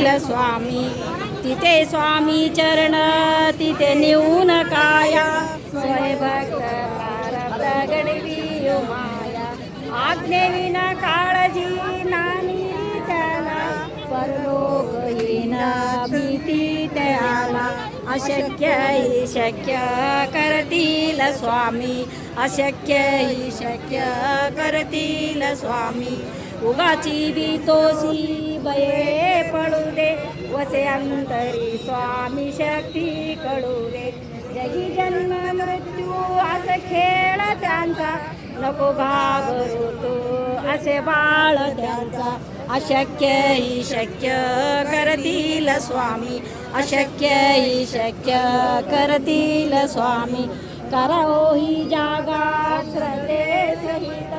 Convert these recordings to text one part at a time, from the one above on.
करतील स्वामी. तिथे स्वामी चरण तिथे नेऊन काया, स्वयंभक्त प्रारब्ध गणवी माया. आज्ञेविना काळजी नानी त्याला, परलोकहीन भीती त्याला. अशक्य ही शक्य करतील स्वामी, अशक्य ही शक्य करतील स्वामी. उगाची भीतोसी बये पडू दे, वसे अंतरी स्वामी शक्ती कळू दे. जगी जन्म मृत्यू असे खेळ त्यांचा, नको घाबरू तू असे बाळ त्यांचा. अशक्य ही शक्य करतील स्वामी, अशक्य ही शक्य करतील स्वामी. कराओ ही जागा श्रद्धे सहित,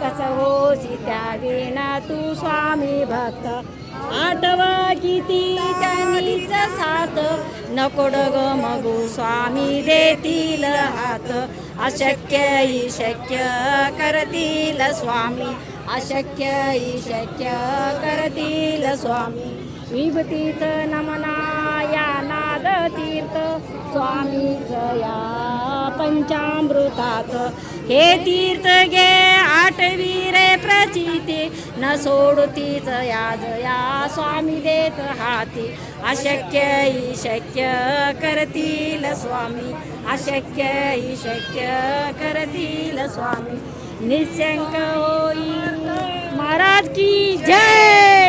कस होसी त्या विना तू स्वामी भक्त. आठवा किती त्यांनीच साथ, नको डगमगू स्वामी देतील हात. अशक्य ही शक्य करतील स्वामी, अशक्य ही शक्य करतील स्वामी. विभूतीच नमना या नाद तीर्थ, स्वामीच या पंचामृतात. हे तीर्थ घे आठवी रे प्रचिती, न सोडतीच याज या स्वामी देत हाती. अशक्य ही शक्य करतील स्वामी, अशक्य ही शक्य करतील स्वामी. निशंक होई महाराज की जय.